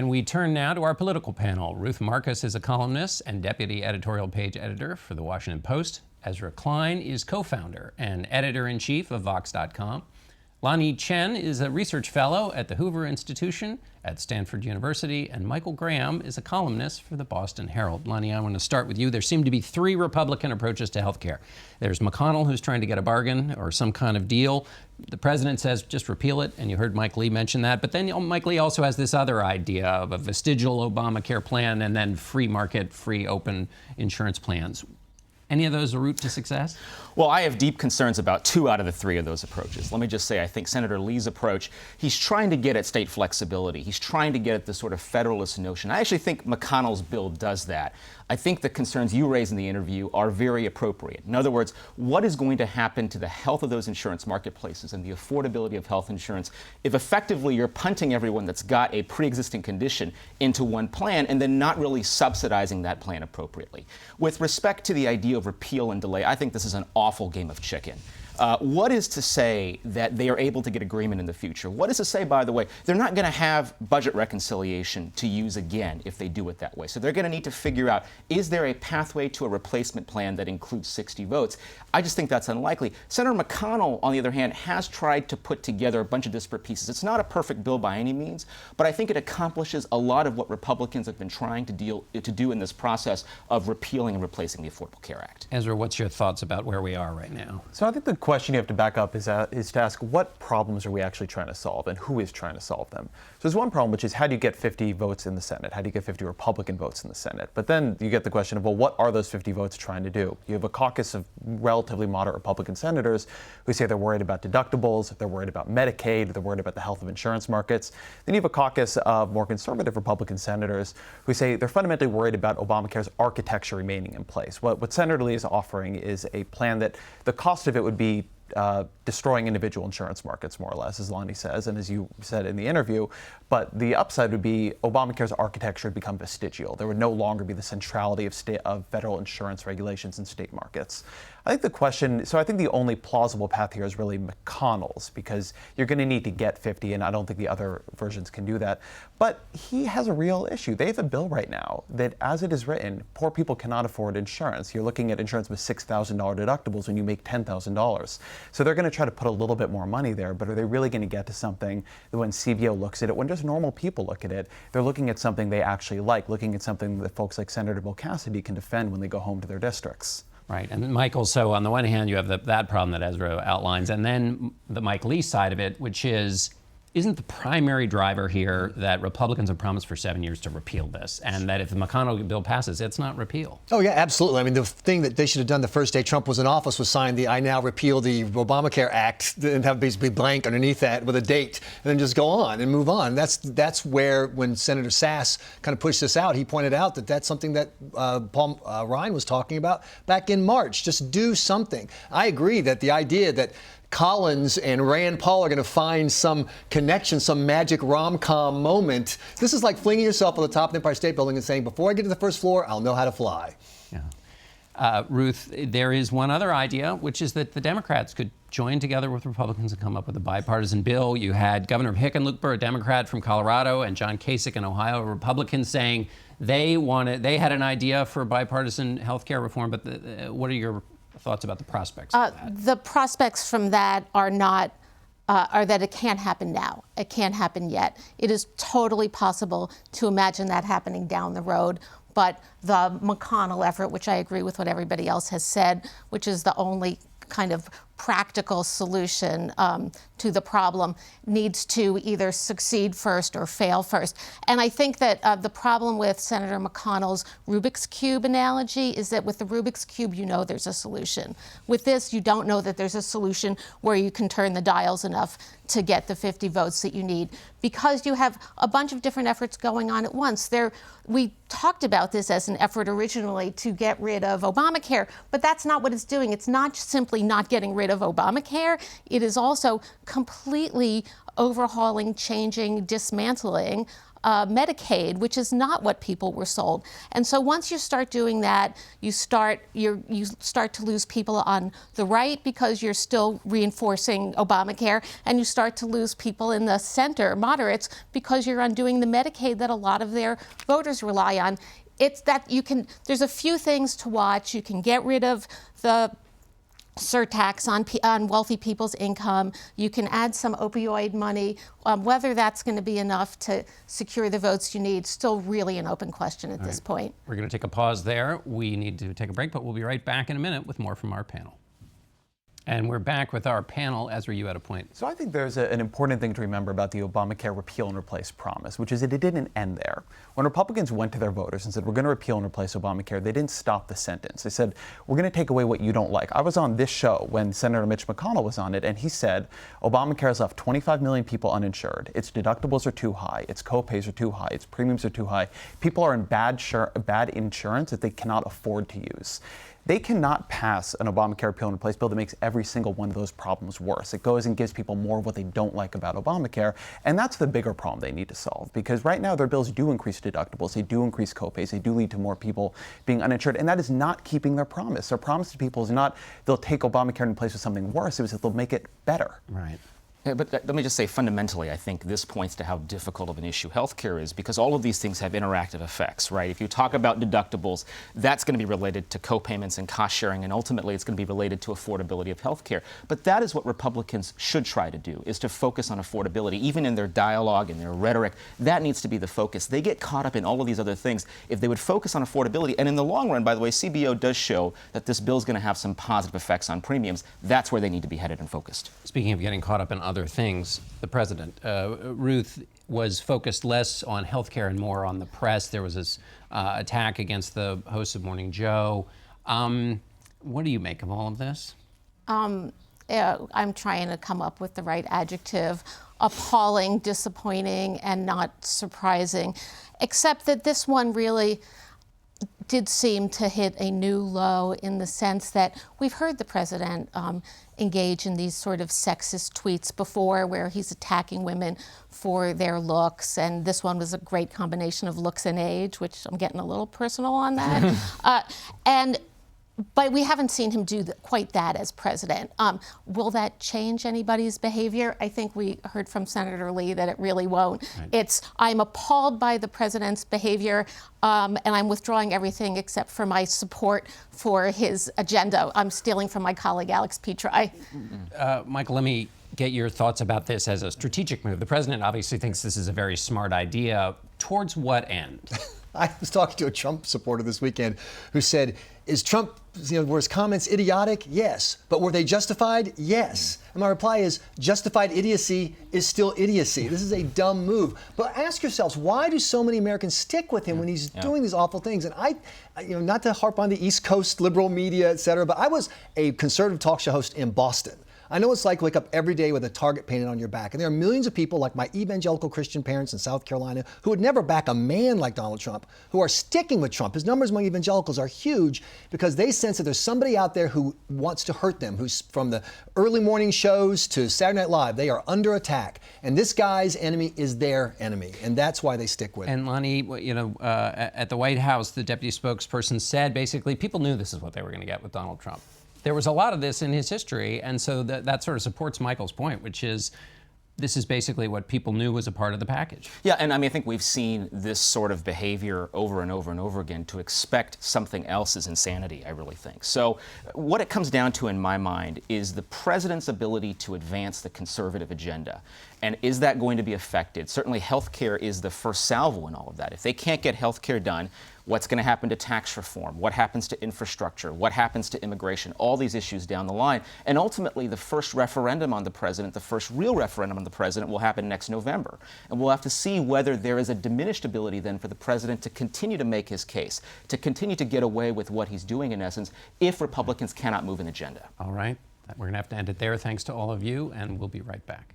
And we turn now to our political panel. Ruth Marcus is a columnist and deputy editorial page editor for The Washington Post. Ezra Klein is co-founder and editor-in-chief of Vox.com. Lanhee Chen is a research fellow at the Hoover Institution at Stanford University, and Michael Graham is a columnist for the Boston Herald. Lanhee, I want to start with you. There seem to be three Republican approaches to health care. There's McConnell, who's trying to get a bargain or some kind of deal. The president says just repeal it, and you heard Mike Lee mention that. But then Mike Lee also has this other idea of a vestigial Obamacare plan and then free market, free open insurance plans. Any of those a route to success? Well, I have deep concerns about two out of the three of those approaches. Let me just say, I think Senator Lee's approach, he's trying to get at state flexibility. He's trying to get at the sort of federalist notion. I actually think McConnell's bill does that. I think the concerns you raised in the interview are very appropriate. In other words, what is going to happen to the health of those insurance marketplaces and the affordability of health insurance if effectively you're punting everyone that's got a pre-existing condition into one plan and then not really subsidizing that plan appropriately? With respect to the idea of repeal and delay, I think this is an awful game of chicken. What is to say that they are able to get agreement in the future? What is to say, by the way, they're not going to have budget reconciliation to use again if they do it that way. So they're going to need to figure out, is there a pathway to a replacement plan that includes 60 votes? I just think that's unlikely. Senator McConnell, on the other hand, has tried to put together a bunch of disparate pieces. It's not a perfect bill by any means, but I think it accomplishes a lot of what Republicans have been trying to do in this process of repealing and replacing the Affordable Care Act. Ezra, what's your thoughts about where we are right now? So I think the question you have to back up is to ask what problems are we actually trying to solve and who is trying to solve them. So there's one problem, which is how do you get 50 votes in the Senate? How do you get 50 Republican votes in the Senate? But then you get the question of, well, what are those 50 votes trying to do? You have a caucus of relatively moderate Republican senators who say they're worried about deductibles, they're worried about Medicaid, they're worried about the health of insurance markets. Then you have a caucus of more conservative Republican senators who say they're fundamentally worried about Obamacare's architecture remaining in place. What Senator Lee is offering is a plan that the cost of it would be destroying individual insurance markets, more or less, as Lanhee says, and as you said in the interview. But the upside would be Obamacare's architecture would become vestigial. There would no longer be the centrality of federal insurance regulations in state markets. I think the only plausible path here is really McConnell's, because you're going to need to get 50, and I don't think the other versions can do that. But he has a real issue. They have a bill right now that, as it is written, poor people cannot afford insurance. You're looking at insurance with $6,000 deductibles when you make $10,000. So they're going to try to put a little bit more money there, but are they really going to get to something that when CBO looks at it, when just normal people look at it, they're looking at something they actually like, looking at something that folks like Senator Bill Cassidy can defend when they go home to their districts. Right. And Michael, so on the one hand, you have that problem that Ezra outlines, and then the Mike Lee side of it, which is, isn't the primary driver here that Republicans have promised for 7 years to repeal this, and that if the McConnell bill passes, it's not repeal? Oh, yeah, absolutely. I mean, the thing that they should have done the first day Trump was in office was sign the I now repeal the Obamacare Act and have basically blank underneath that with a date and then just go on and move on. That's where, when Senator Sass kind of pushed this out, he pointed out that that's something that Paul Ryan was talking about back in March. Just do something. I agree that the idea that Collins and Rand Paul are going to find some connection, some magic rom-com moment. This is like flinging yourself on the top of the Empire State Building and saying, before I get to the first floor, I'll know how to fly. Yeah. Ruth, there is one other idea, which is that the Democrats could join together with Republicans and come up with a bipartisan bill. You had Governor Hickenlooper, a Democrat from Colorado, and John Kasich in Ohio, a Republican, saying they had an idea for bipartisan health care reform. But what are your thoughts about the prospects of that? The prospects from that are not are that it can't happen now. It can't happen yet. It is totally possible to imagine that happening down the road. But the McConnell effort, which I agree with what everybody else has said, which is the only kind of practical solution to the problem, needs to either succeed first or fail first. And I think that the problem with Senator McConnell's Rubik's Cube analogy is that with the Rubik's Cube, you know there's a solution. With this, you don't know that there's a solution where you can turn the dials enough to get the 50 votes that you need, because you have a bunch of different efforts going on at once. We talked about this as an effort originally to get rid of Obamacare, but that's not what it's doing. It's not simply not getting rid of Obamacare. It is also completely overhauling, changing, dismantling Medicaid, which is not what people were sold. And so once you start doing that, you start to lose people on the right because you're still reinforcing Obamacare, and you start to lose people in the center, moderates, because you're undoing the Medicaid that a lot of their voters rely on. It's that there's a few things to watch. You can get rid of the surtax on wealthy people's income. You can add some opioid money. Whether that's going to be enough to secure the votes you need, still really an open question at this point. We're going to take a pause there. We need to take a break, but we'll be right back in a minute with more from our panel. And we're back with our panel. Ezra, you had a point. So I think there's an important thing to remember about the Obamacare repeal and replace promise, which is that it didn't end there. When Republicans went to their voters and said, we're going to repeal and replace Obamacare, they didn't stop the sentence. They said, we're going to take away what you don't like. I was on this show when Senator Mitch McConnell was on it, and he said, Obamacare has left 25 million people uninsured. Its deductibles are too high. Its co-pays are too high. Its premiums are too high. People are in bad insurance that they cannot afford to use. They cannot pass an Obamacare repeal and replace bill that makes every single one of those problems worse. It goes and gives people more of what they don't like about Obamacare, and that's the bigger problem they need to solve, because right now their bills do increase deductibles, they do increase copays, they do lead to more people being uninsured, and that is not keeping their promise. Their promise to people is not they'll take Obamacare and replace with something worse, it was that they'll make it better. Right. Yeah, but let me just say, fundamentally, I think this points to how difficult of an issue healthcare is, because all of these things have interactive effects, right? If you talk about deductibles, that's going to be related to co-payments and cost sharing, and ultimately it's going to be related to affordability of healthcare. But that is what Republicans should try to do, is to focus on affordability. Even in their dialogue and their rhetoric, that needs to be the focus. They get caught up in all of these other things. If they would focus on affordability, and in the long run, by the way, CBO does show that this bill is going to have some positive effects on premiums, that's where they need to be headed and focused. Speaking of getting caught up in other things, the president, Ruth, was focused less on healthcare and more on the press. There was this attack against the host of Morning Joe. What do you make of all of this? I'm trying to come up with the right adjective. Appalling, disappointing, and not surprising, except that this one really did seem to hit a new low, in the sense that we've heard the president engage in these sort of sexist tweets before, where he's attacking women for their looks, and this one was a great combination of looks and age, which I'm getting a little personal on that. But we haven't seen him do quite that as president. Will that change anybody's behavior? I think we heard from Senator Lee that it really won't. Right. I'm appalled by the president's behavior, and I'm withdrawing everything except for my support for his agenda. I'm stealing from my colleague Alex Petri. Michael, let me get your thoughts about this as a strategic move. The president obviously thinks this is a very smart idea. Towards what end? I was talking to a Trump supporter this weekend who said, is Trump, were his comments idiotic? Yes. But were they justified? Yes. And my reply is, justified idiocy is still idiocy. This is a dumb move. But ask yourselves, why do so many Americans stick with him when he's doing these awful things? And not to harp on the East Coast liberal media, et cetera, but I was a conservative talk show host in Boston. I know it's like to wake up every day with a target painted on your back. And there are millions of people like my evangelical Christian parents in South Carolina who would never back a man like Donald Trump, who are sticking with Trump. His numbers among evangelicals are huge because they sense that there's somebody out there who wants to hurt them, who's from the early morning shows to Saturday Night Live. They are under attack. And this guy's enemy is their enemy. And that's why they stick with him. And Lanhee, at the White House, the deputy spokesperson said basically people knew this is what they were going to get with Donald Trump. There was a lot of this in his history, and so that sort of supports Michael's point, which is this is basically what people knew was a part of the package. Yeah, and I think we've seen this sort of behavior over and over and over again. To expect something else is insanity, I really think. So what it comes down to in my mind is the president's ability to advance the conservative agenda. And is that going to be affected? Certainly healthcare is the first salvo in all of that. If they can't get healthcare done, what's going to happen to tax reform? What happens to infrastructure? What happens to immigration? All these issues down the line. And ultimately, the first referendum on the president, the first real referendum on the president, will happen next November. And we'll have to see whether there is a diminished ability then for the president to continue to make his case, to continue to get away with what he's doing in essence, if Republicans cannot move an agenda. All right. We're going to have to end it there. Thanks to all of you, and we'll be right back.